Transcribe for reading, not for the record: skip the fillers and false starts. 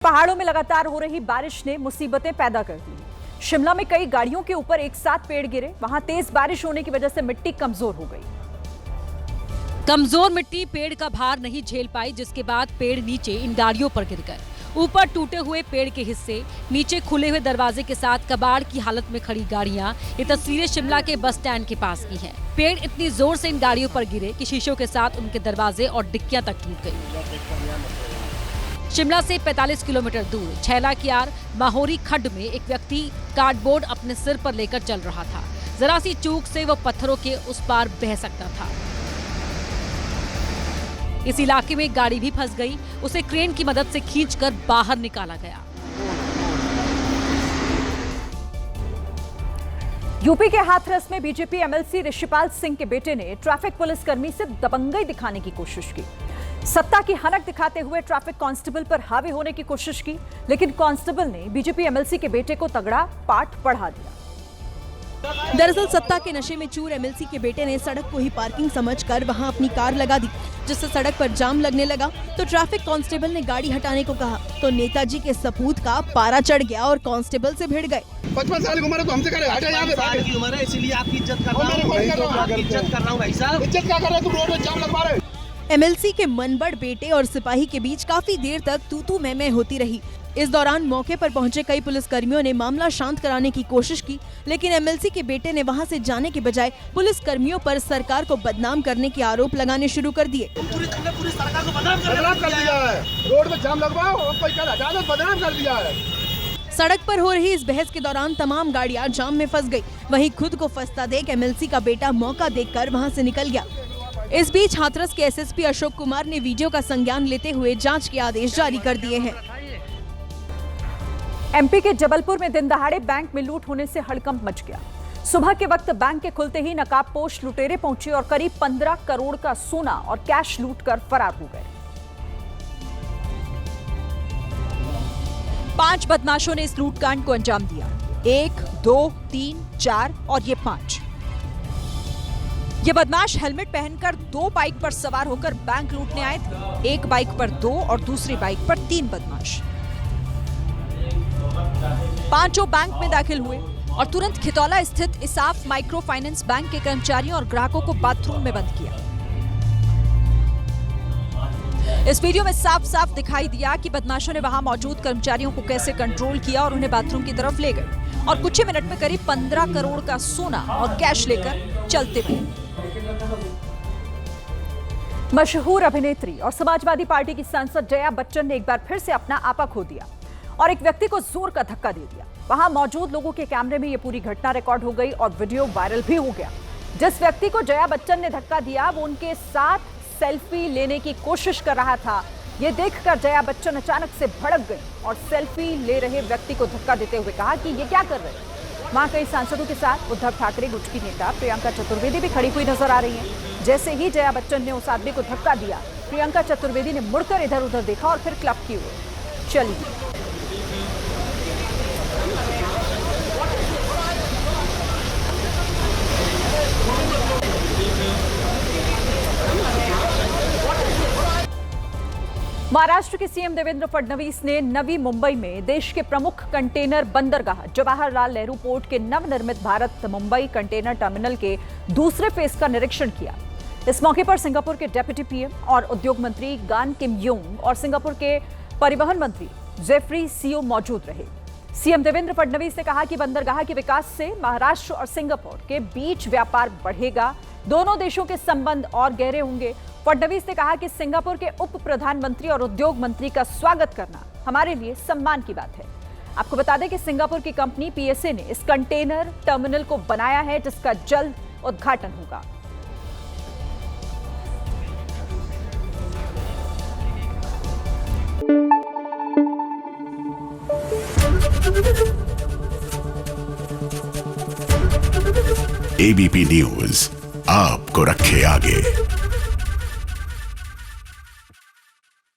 पहाड़ों में लगातार हो रही बारिश ने मुसीबतें पैदा कर दी। शिमला में कई गाड़ियों के ऊपर एक साथ पेड़ गिरे। वहां तेज बारिश होने की वजह से मिट्टी कमजोर हो गई। कमजोर मिट्टी पेड़ का भार नहीं झेल पाई, जिसके बाद पेड़ नीचे इन गाड़ियों पर गिर गए। ऊपर टूटे हुए पेड़ के हिस्से, नीचे खुले हुए दरवाजे के साथ कबाड़ की हालत में खड़ी गाड़ियां। ये तस्वीरें शिमला के बस स्टैंड के पास की हैं। पेड़ इतनी जोर से इन गाड़ियों पर गिरे कि शीशों के साथ उनके दरवाजे और डिक्कियां तक टूट गई। शिमला से 45 किलोमीटर दूर छैला कियार माहौरी खड्ड में एक व्यक्ति कार्डबोर्ड अपने सिर पर लेकर चल रहा था। जरा सी चूक से वो पत्थरों के उस पार बह सकता था। इस इलाके में एक गाड़ी भी फंस गई। उसे क्रेन की मदद से खींचकर बाहर निकाला गया। यूपी के हाथरस में बीजेपी एमएलसी ऋषिपाल सिंह के बेटे ने ट्रैफिक पुलिसकर्मी से दबंगई दिखाने की कोशिश की। सत्ता की हनक दिखाते हुए ट्रैफिक कांस्टेबल पर हावी होने की कोशिश की, लेकिन कांस्टेबल ने बीजेपी एमएलसी के बेटे को तगड़ा पाठ पढ़ा दिया। दरअसल सत्ता के नशे में चूर एमएलसी के बेटे ने सड़क को ही पार्किंग समझकर वहां अपनी कार लगा दी, जिससे सड़क पर जाम लगने लगा। तो ट्रैफिक कांस्टेबल ने गाड़ी हटाने को कहा तो नेताजी के सपूत का पारा चढ़ गया और कांस्टेबल से भिड़ गए। 55 साल की उम्र है तो हमसे करे हटे यहाँ पे की उम्र है, इसीलिए आपकी इज्जत कर रहा हूँ। इज्जत कर रहा हूँ भाई साहब। इज्जत क्या कर रहे हो तुम? रोड में जाम लगवा रहे हो। एमएलसी के मनबड़ बेटे और सिपाही के बीच काफी देर तक तू मैं होती रही। इस दौरान मौके पर पहुंचे कई पुलिसकर्मियों ने मामला शांत कराने की कोशिश की, लेकिन एमएलसी के बेटे ने वहां से जाने के बजाय पुलिसकर्मियों पर सरकार को बदनाम करने के आरोप लगाने शुरू कर दिए। पूरी सरकार को बदनाम कर दिया है। रोड में जाम लगवाओ और कोई कर हटा, बदनाम कर दिया है। सड़क पर हो रही इस बहस के दौरान तमाम गाड़ियां जाम में फंस गई। वहीं खुद को फंसता देख एमएलसी का बेटा मौका देखकर वहां से निकल गया। इस बीच हाथरस के एसएसपी अशोक कुमार ने वीडियो का संज्ञान लेते हुए जांच के आदेश जारी कर दिए हैं। एमपी के जबलपुर में दिन दहाड़े बैंक में लूट होने से हड़कंप मच गया। सुबह के वक्त बैंक के खुलते ही नकाबपोश लुटेरे पहुंचे और करीब 15 करोड़ का सोना और कैश लूटकर फरार हो गए। 5 बदमाशों ने इस लूटकांड को अंजाम दिया। 1, 2, 3, 4 और ये 5। ये बदमाश हेलमेट पहनकर 2 बाइक पर सवार होकर बैंक लूटने आए थे। एक बाइक पर 2 और दूसरी बाइक पर 3 बदमाश। पांचों बैंक में दाखिल हुए और तुरंत खितौला स्थित इसाफ माइक्रो फाइनेंस बैंक के कर्मचारियों और ग्राहकों को बाथरूम में बंद किया। इस वीडियो में साफ साफ दिखाई दिया कि बदमाशों ने वहां मौजूद कर्मचारियों को कैसे कंट्रोल किया और उन्हें बाथरूम की तरफ ले गए और कुछ ही मिनट में करीब 15 करोड़ का सोना और कैश लेकर चलते हुए। मशहूर अभिनेत्री और समाजवादी पार्टी की सांसद जया बच्चन ने एक बार फिर से अपना आपा खो दिया और एक व्यक्ति को जोर का धक्का दे दिया। वहां मौजूद लोगों के कैमरे में यह पूरी घटना रिकॉर्ड हो गई और वीडियो वायरल भी हो गया। जिस व्यक्ति को जया बच्चन ने धक्का दिया वो उनके साथ सेल्फी लेने की कोशिश कर रहा था। ये देखकर जया बच्चन अचानक से भड़क गई और सेल्फी ले रहे व्यक्ति को धक्का देते हुए कहा कि ये क्या कर रहे हैं। वहां कई सांसदों के साथ उद्धव ठाकरे, गुट की नेता प्रियंका चतुर्वेदी भी खड़ी हुई नजर आ रही हैं। जैसे ही जया बच्चन ने उस आदमी को धक्का दिया, प्रियंका चतुर्वेदी ने मुड़कर इधर उधर देखा और फिर क्लब की ओर चली गई। महाराष्ट्र के सीएम देवेंद्र फडणवीस ने नवी मुंबई में देश के प्रमुख कंटेनर बंदरगाह जवाहरलाल नेहरू पोर्ट के नवनिर्मित भारत मुंबई कंटेनर टर्मिनल के दूसरे फेज का निरीक्षण किया। इस मौके पर सिंगापुर के डिप्टी पीएम और उद्योग मंत्री गान किम योंग और सिंगापुर के परिवहन मंत्री जेफरी सियो मौजूद रहे। सीएम देवेंद्र फडणवीस ने कहा कि बंदरगाह के विकास से महाराष्ट्र और सिंगापुर के बीच व्यापार बढ़ेगा, दोनों देशों के संबंध और गहरे होंगे। फडणवीस ने कहा कि सिंगापुर के उप प्रधानमंत्री और उद्योग मंत्री का स्वागत करना हमारे लिए सम्मान की बात है। आपको बता दें कि सिंगापुर की कंपनी पीएसए ने इस कंटेनर टर्मिनल को बनाया है, जिसका जल्द उद्घाटन होगा। एबीपी न्यूज आपको रखे आगे।